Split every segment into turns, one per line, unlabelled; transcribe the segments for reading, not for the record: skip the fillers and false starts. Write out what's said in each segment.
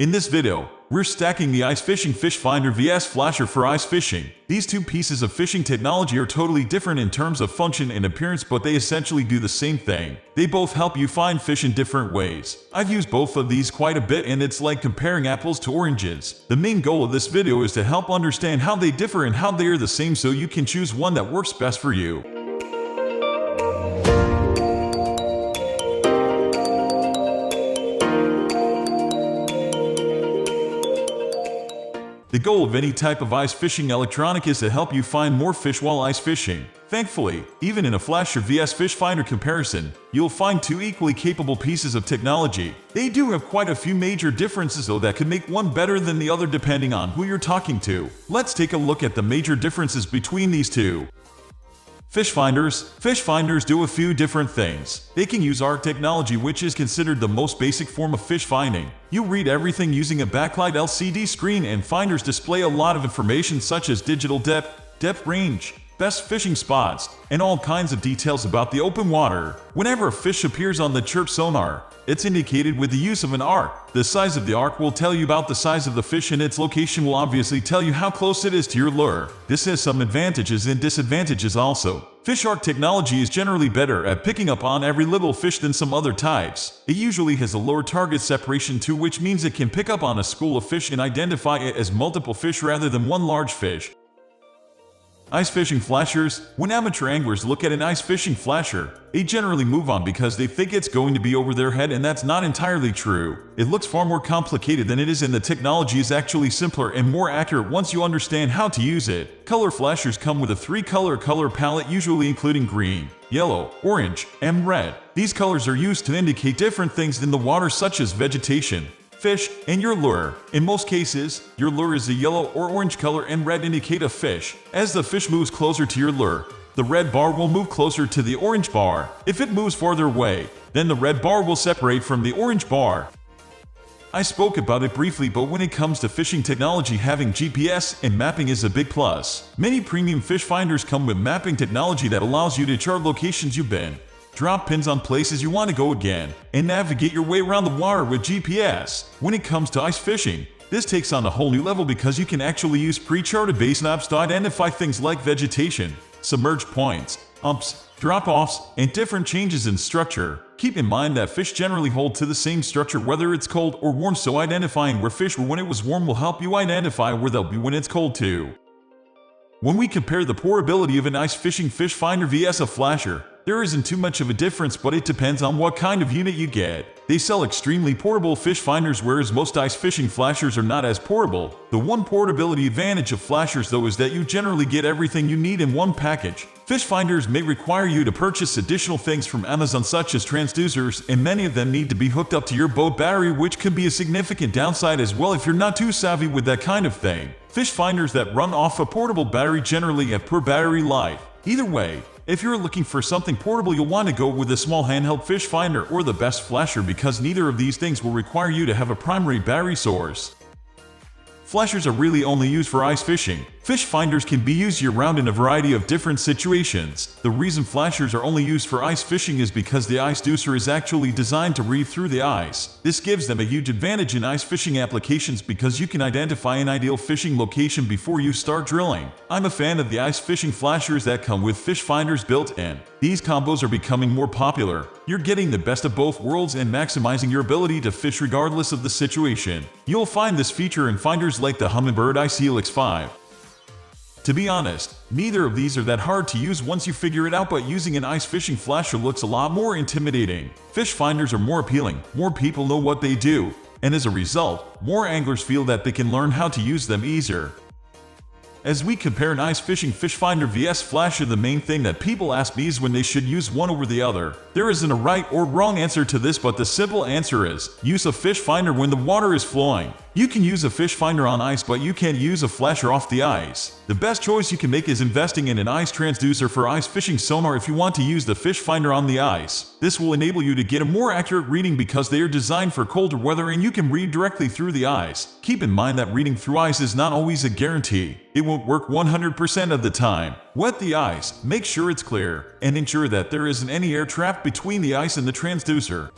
In this video, we're stacking the ice fishing fish finder vs flasher for ice fishing. These two pieces of fishing technology are totally different in terms of function and appearance, but they essentially do the same thing. They both help you find fish in different ways. I've used both of these quite a bit, and it's like comparing apples to oranges. The main goal of this video is to help understand how they differ and how they are the same so you can choose one that works best for you. The goal of any type of ice fishing electronic is to help you find more fish while ice fishing. Thankfully, even in a flasher vs fish finder comparison, you'll find two equally capable pieces of technology. They do have quite a few major differences though that could make one better than the other depending on who you're talking to. Let's take a look at the major differences between these two. Fish finders. Fish finders do a few different things. They can use ARC technology, which is considered the most basic form of fish finding. You read everything using a backlight LCD screen, and finders display a lot of information such as digital depth range, best fishing spots, and all kinds of details about the open water. Whenever a fish appears on the chirp sonar, it's indicated with the use of an arc. The size of the arc will tell you about the size of the fish, and its location will obviously tell you how close it is to your lure. This has some advantages and disadvantages also. Fish arc technology is generally better at picking up on every little fish than some other types. It usually has a lower target separation too, which means it can pick up on a school of fish and identify it as multiple fish rather than one large fish. Ice fishing flashers. When amateur anglers look at an ice fishing flasher, they generally move on because they think it's going to be over their head, and that's not entirely true. It looks far more complicated than it is, and the technology is actually simpler and more accurate once you understand how to use it. Color flashers come with a three-color color palette, usually including green, yellow, orange, and red. These colors are used to indicate different things in the water such as vegetation, fish, and your lure. In most cases, your lure is a yellow or orange color and red indicate a fish. As the fish moves closer to your lure, the red bar will move closer to the orange bar. If it moves farther away, then the red bar will separate from the orange bar. I spoke about it briefly, but when it comes to fishing technology, having GPS and mapping is a big plus. Many premium fish finders come with mapping technology that allows you to chart locations you've been, drop pins on places you want to go again, and navigate your way around the water with GPS. When it comes to ice fishing, this takes on a whole new level because you can actually use pre-charted base maps to identify things like vegetation, submerged points, umps, drop-offs, and different changes in structure. Keep in mind that fish generally hold to the same structure whether it's cold or warm, so identifying where fish were when it was warm will help you identify where they'll be when it's cold too. When we compare the portability of an ice fishing fish finder vs a flasher, there isn't too much of a difference, but it depends on what kind of unit you get. They sell extremely portable fish finders, whereas most ice fishing flashers are not as portable. The one portability advantage of flashers though is that you generally get everything you need in one package. Fish finders may require you to purchase additional things from Amazon such as transducers, and many of them need to be hooked up to your boat battery, which could be a significant downside as well if you're not too savvy with that kind of thing. Fish finders that run off a portable battery generally have poor battery life. Either way, if you're looking for something portable, you'll want to go with a small handheld fish finder or the best flasher, because neither of these things will require you to have a primary battery source. Flashers are really only used for ice fishing. Fish finders can be used year-round in a variety of different situations. The reason flashers are only used for ice fishing is because the ice deucer is actually designed to read through the ice. This gives them a huge advantage in ice fishing applications because you can identify an ideal fishing location before you start drilling. I'm a fan of the ice fishing flashers that come with fish finders built in. These combos are becoming more popular. You're getting the best of both worlds and maximizing your ability to fish regardless of the situation. You'll find this feature in finders like the Humminbird Ice Helix 5. To be honest, neither of these are that hard to use once you figure it out, but using an ice fishing flasher looks a lot more intimidating. Fish finders are more appealing, more people know what they do, and as a result, more anglers feel that they can learn how to use them easier. As we compare an ice fishing fish finder vs flasher, the main thing that people ask me is when they should use one over the other. There isn't a right or wrong answer to this, but the simple answer is, use a fish finder when the water is flowing. You can use a fish finder on ice, but you can't use a flasher off the ice. The best choice you can make is investing in an ice transducer for ice fishing sonar if you want to use the fish finder on the ice. This will enable you to get a more accurate reading because they are designed for colder weather and you can read directly through the ice. Keep in mind that reading through ice is not always a guarantee. It won't work 100% of the time. Wet the ice, make sure it's clear, and ensure that there isn't any air trapped between the ice and the transducer.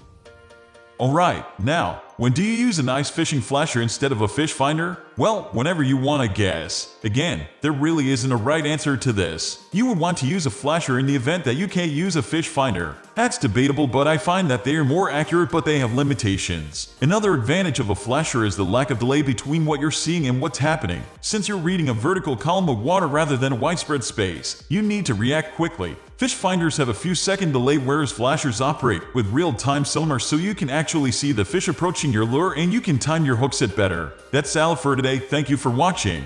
Alright, now, when do you use an ice fishing flasher instead of a fish finder? Well, whenever you want to guess. Again, there really isn't a right answer to this. You would want to use a flasher in the event that you can't use a fish finder. That's debatable, but I find that they are more accurate, but they have limitations. Another advantage of a flasher is the lack of delay between what you're seeing and what's happening. Since you're reading a vertical column of water rather than a widespread space, you need to react quickly. Fish finders have a few second delay, whereas flashers operate with real-time sonar, so you can actually see the fish approaching your lure and you can time your hook set better. That's all for today. Thank you for watching.